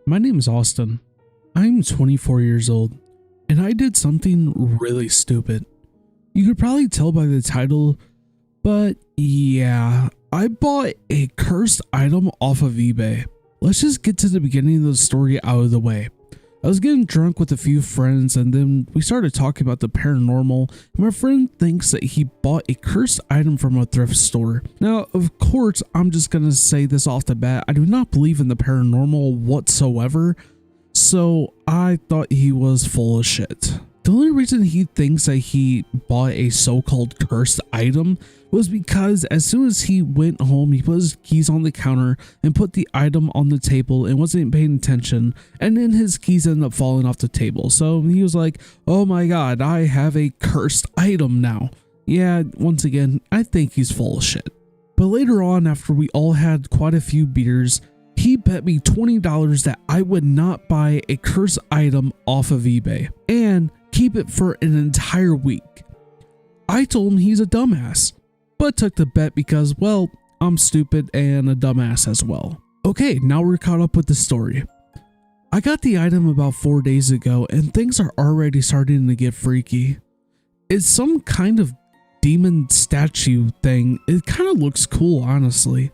My name is Austin. I'm 24 years old, and I did something really stupid. You could probably tell by the title, but yeah, I bought a cursed item off of eBay. Let's just get to the beginning of the story out of the way. I was getting drunk with a few friends, and then we started talking about the paranormal, and my friend thinks that he bought a cursed item from a thrift store. Now, of course, I'm just gonna say this off the bat, I do not believe in the paranormal whatsoever, so I thought he was full of shit. The only reason he thinks that he bought a so-called cursed item was because as soon as he went home, he put his keys on the counter and put the item on the table and wasn't paying attention, and then his keys ended up falling off the table. So he was like, oh my god, I have a cursed item now. Yeah, once again, I think he's full of shit. But later on, after we all had quite a few beers, he bet me $20 that I would not buy a cursed item off of eBay and keep it for an entire week. I told him he's a dumbass, but took the bet because, well, I'm stupid and a dumbass as well. Okay, now we're caught up with the story. I got the item about 4 days ago and things are already starting to get freaky. It's some kind of demon statue thing. It kind of looks cool, honestly.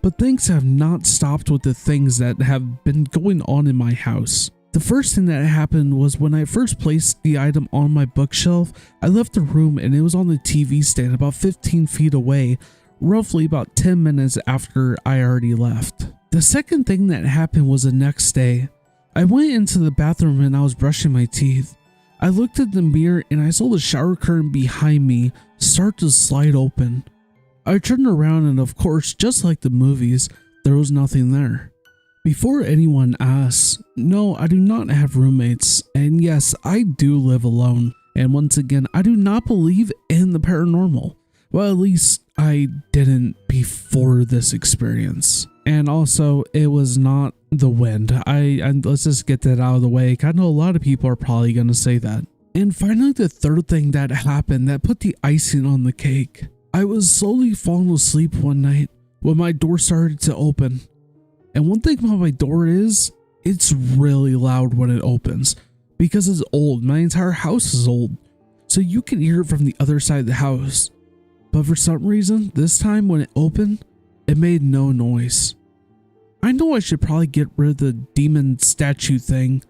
But things have not stopped with the things that have been going on in my house. The first thing that happened was when I first placed the item on my bookshelf, I left the room and it was on the TV stand about 15 feet away, roughly about 10 minutes after I already left. The second thing that happened was the next day. I went into the bathroom and I was brushing my teeth. I looked at the mirror and I saw the shower curtain behind me start to slide open. I turned around and of course, just like the movies, there was nothing there. Before anyone asks, no, I do not have roommates, and yes, I do live alone, and once again, I do not believe in the paranormal. Well, at least I didn't before this experience. And also, it was not the wind. Let's just get that out of the way. I know a lot of people are probably going to say that. And finally, the third thing that happened that put the icing on the cake. I was slowly falling asleep one night when my door started to open. And one thing about my door is, it's really loud when it opens. Because it's old, my entire house is old. So you can hear it from the other side of the house. But for some reason, this time when it opened, it made no noise. I know I should probably get rid of the demon statue thing,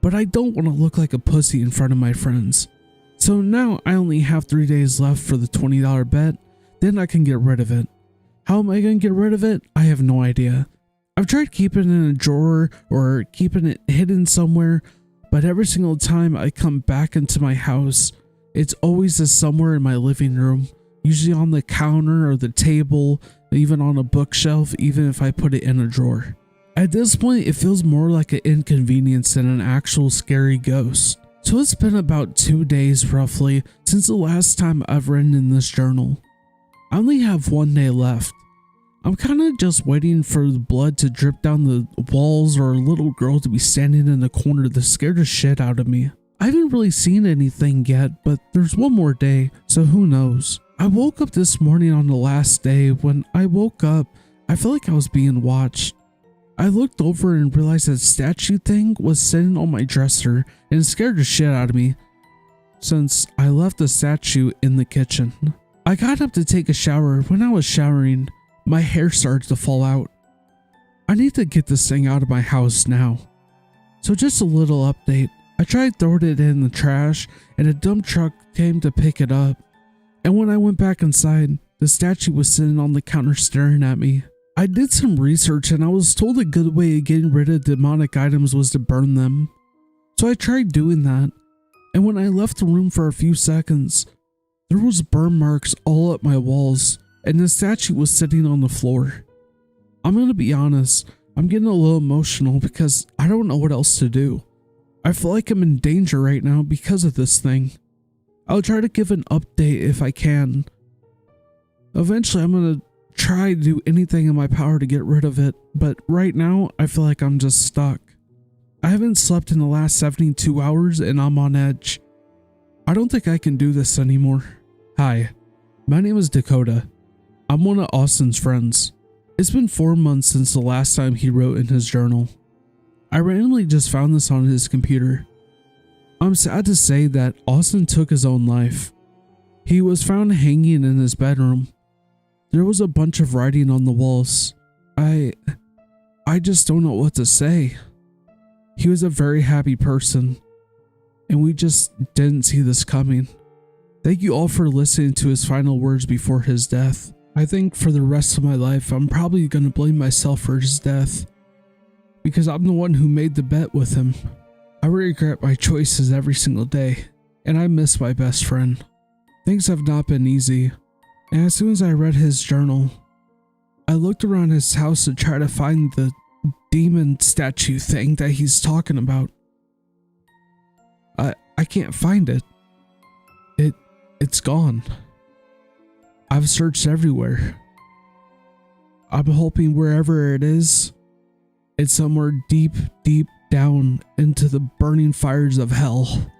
but I don't want to look like a pussy in front of my friends. So now I only have 3 days left for the $20 bet, then I can get rid of it. How am I going to get rid of it? I have no idea. I've tried keeping it in a drawer or keeping it hidden somewhere, but every single time I come back into my house, it's always just somewhere in my living room, usually on the counter or the table, even on a bookshelf, even if I put it in a drawer. At this point, it feels more like an inconvenience than an actual scary ghost. So it's been about 2 days roughly since the last time I've written in this journal. I only have 1 day left. I'm kind of just waiting for the blood to drip down the walls or a little girl to be standing in the corner that scared the shit out of me. I haven't really seen anything yet, but there's one more day, so who knows. I woke up this morning on the last day. When I woke up, I felt like I was being watched. I looked over and realized that statue thing was sitting on my dresser and it scared the shit out of me since I left the statue in the kitchen. I got up to take a shower. When I was showering, my hair started to fall out. I need to get this thing out of my house now. So just a little update. I tried throwing it in the trash and a dump truck came to pick it up. And when I went back inside, the statue was sitting on the counter staring at me. I did some research and I was told a good way of getting rid of demonic items was to burn them. So I tried doing that. And when I left the room for a few seconds, there was burn marks all up my walls. And the statue was sitting on the floor. I'm gonna be honest, I'm getting a little emotional because I don't know what else to do. I feel like I'm in danger right now because of this thing. I'll try to give an update if I can. Eventually I'm gonna try to do anything in my power to get rid of it, but right now I feel like I'm just stuck. I haven't slept in the last 72 hours and I'm on edge. I don't think I can do this anymore. Hi, my name is Dakota. I'm one of Austin's friends. It's been 4 months since the last time he wrote in his journal. I randomly just found this on his computer. I'm sad to say that Austin took his own life. He was found hanging in his bedroom. There was a bunch of writing on the walls. I just don't know what to say. He was a very happy person, and we just didn't see this coming. Thank you all for listening to his final words before his death. I think for the rest of my life, I'm probably going to blame myself for his death, because I'm the one who made the bet with him. I regret my choices every single day, and I miss my best friend. Things have not been easy, and as soon as I read his journal, I looked around his house to try to find the demon statue thing that he's talking about. I can't find it. It's gone. I've searched everywhere. I'm hoping wherever it is, it's somewhere deep, deep down into the burning fires of hell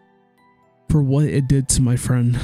for what it did to my friend.